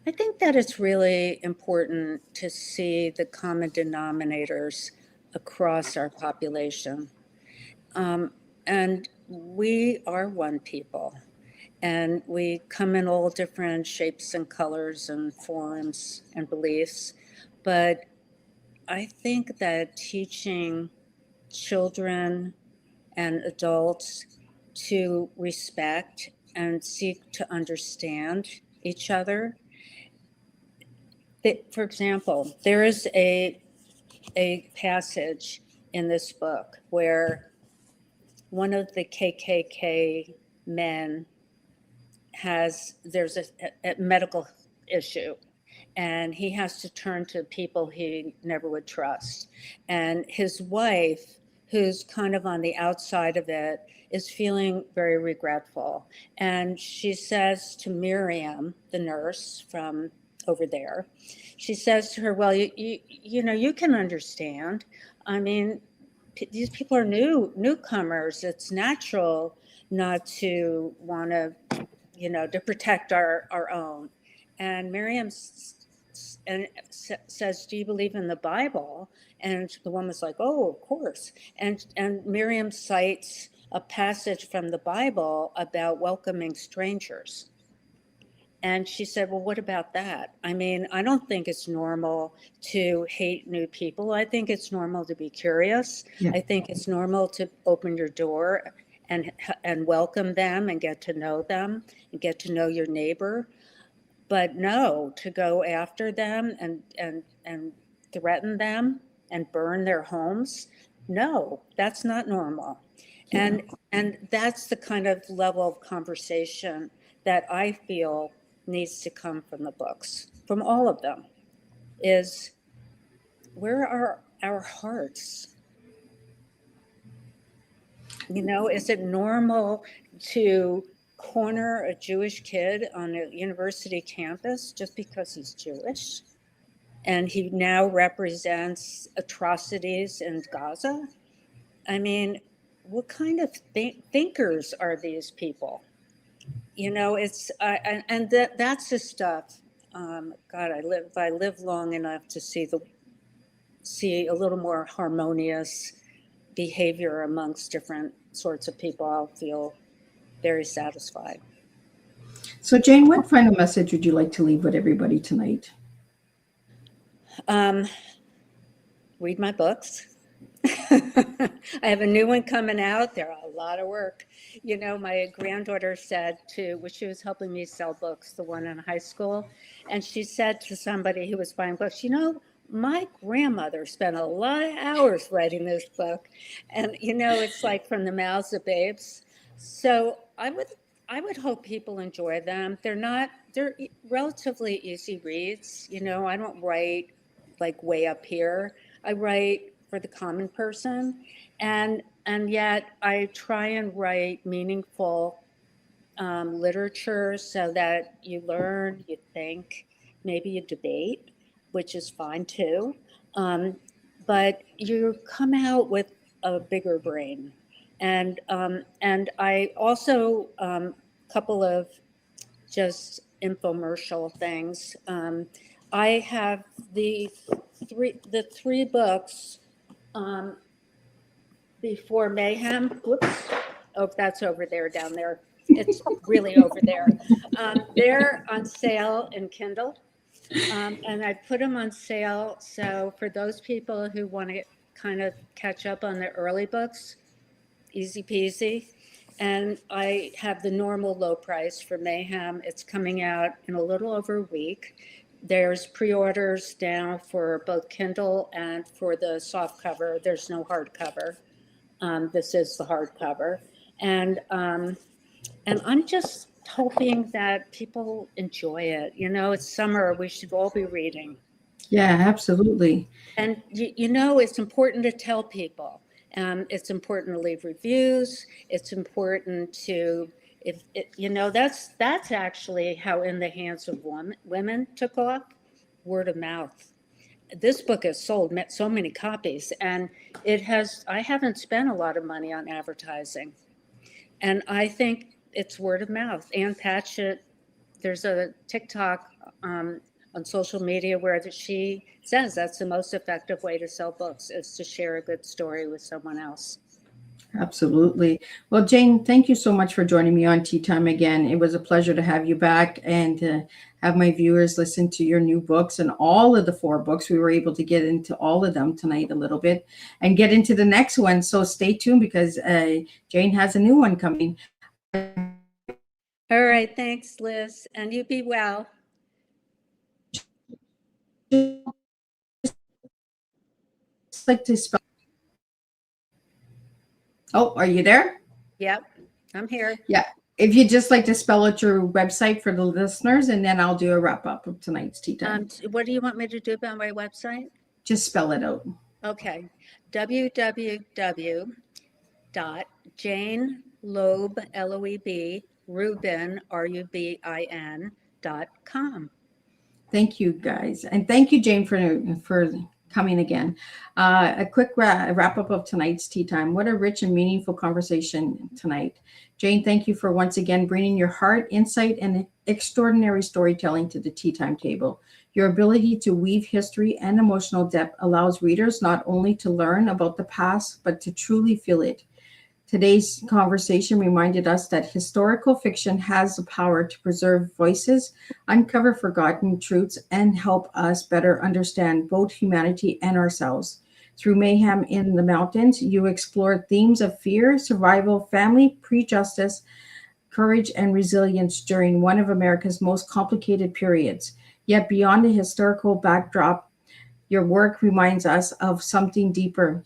I think that it's really important to see the common denominators across our population. And we are one people, and we come in all different shapes and colors and forms and beliefs. But I think that teaching children and adults to respect and seek to understand each other. For example, there is a passage in this book where one of the KKK men there's a medical issue, and he has to turn to people he never would trust. And his wife, who's kind of on the outside of it, is feeling very regretful. And she says to Miriam, the nurse from over there, she says to her, well, you know, you can understand. I mean, these people are newcomers. It's natural not to want to, you know, to protect our own. And Miriam says, do you believe in the Bible? And the woman's like, oh, of course. And Miriam cites a passage from the Bible about welcoming strangers. And she said, well, what about that? I mean, I don't think it's normal to hate new people. I think it's normal to be curious. Yeah. I think it's normal to open your door and welcome them and get to know them and get to know your neighbor. But no, to go after them and threaten them and burn their homes, no, that's not normal. Yeah. And that's the kind of level of conversation that I feel needs to come from the books, from all of them, is where are our hearts? You know, is it normal to corner a Jewish kid on a university campus just because he's Jewish? And he now represents atrocities in Gaza? I mean, what kind of thinkers are these people? You know, it's and that's the stuff. God, if I live long enough to see a little more harmonious behavior amongst different sorts of people, I'll feel very satisfied. So, Jane, what final message would you like to leave with everybody tonight? Read my books. I have a new one coming out. They're a lot of work. You know, my granddaughter said when she was helping me sell books, the one in high school, and she said to somebody who was buying books, you know, my grandmother spent a lot of hours writing this book. And, you know, it's like from the mouths of babes. So I would hope people enjoy them. They're relatively easy reads. You know, I don't write like way up here. I write for the common person, and yet I try and write meaningful literature so that you learn, you think, maybe you debate, which is fine too, but you come out with a bigger brain. And I also couple of just infomercial things. I have the three books before Mayhem. Whoops. Oh, that's over there, down there. It's really over there. They're on sale in Kindle. And I put them on sale. So for those people who want to kind of catch up on the early books, easy peasy. And I have the normal low price for Mayhem. It's coming out in a little over a week. There's pre-orders now for both Kindle and for the soft cover. There's no hardcover. This is the hardcover. And I'm just hoping that people enjoy it. You know, it's summer. We should all be reading. Yeah, absolutely. And, you know, it's important to tell people. It's important to leave reviews. It's important to, you know, that's actually how In the Hands of Women took off, word of mouth. this book has sold so many copies, and I haven't spent a lot of money on advertising. And I think it's word of mouth. Ann Patchett, there's a TikTok on social media where she says that's the most effective way to sell books, is to share a good story with someone else. Absolutely. Well, Jane, thank you so much for joining me on Tea Time again. It was a pleasure to have you back and to have my viewers listen to your new books and all of the 4 books. We were able to get into all of them tonight a little bit and get into the next one. So stay tuned because Jane has a new one coming. All right. Thanks, Liz. And you be well. Like to spell. Oh, are you there? Yep, I'm here. Yeah. If you'd just like to spell out your website for the listeners, and then I'll do a wrap up of tonight's Tea Time. What do you want me to do about my website? Just spell it out. Okay. www.janeloeb, L-O-E-B, Rubin, RUBIN.com. Thank you, guys. And thank you, Jane, for coming again. A quick wrap up of tonight's Tea Time. What a rich and meaningful conversation tonight. Jane, thank you for once again bringing your heart, insight, and extraordinary storytelling to the Tea Time table. Your ability to weave history and emotional depth allows readers not only to learn about the past, but to truly feel it. Today's conversation reminded us that historical fiction has the power to preserve voices, uncover forgotten truths, and help us better understand both humanity and ourselves. Through Mayhem in the Mountains, you explored themes of fear, survival, family, prejudice, courage, and resilience during one of America's most complicated periods. Yet beyond the historical backdrop, your work reminds us of something deeper,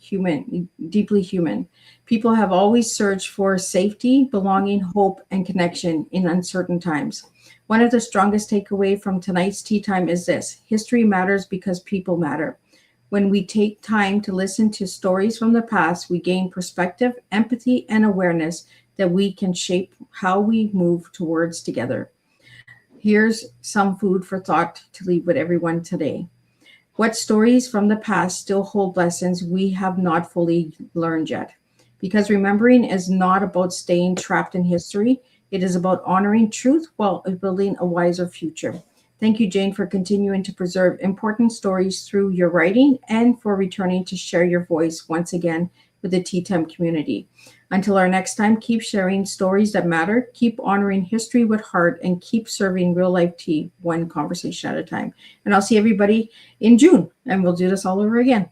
deeply human. People have always searched for safety, belonging, hope, and connection in uncertain times. One of the strongest takeaways from tonight's Tea Time is this: history matters because people matter. When we take time to listen to stories from the past, we gain perspective, empathy, and awareness that we can shape how we move towards together. Here's some food for thought to leave with everyone today. What stories from the past still hold lessons we have not fully learned yet? Because remembering is not about staying trapped in history. It is about honoring truth while building a wiser future. Thank you, Jane, for continuing to preserve important stories through your writing and for returning to share your voice once again with the Tea Time community. Until our next time, keep sharing stories that matter, keep honoring history with heart, and keep serving real-life tea one conversation at a time. And I'll see everybody in June, and we'll do this all over again.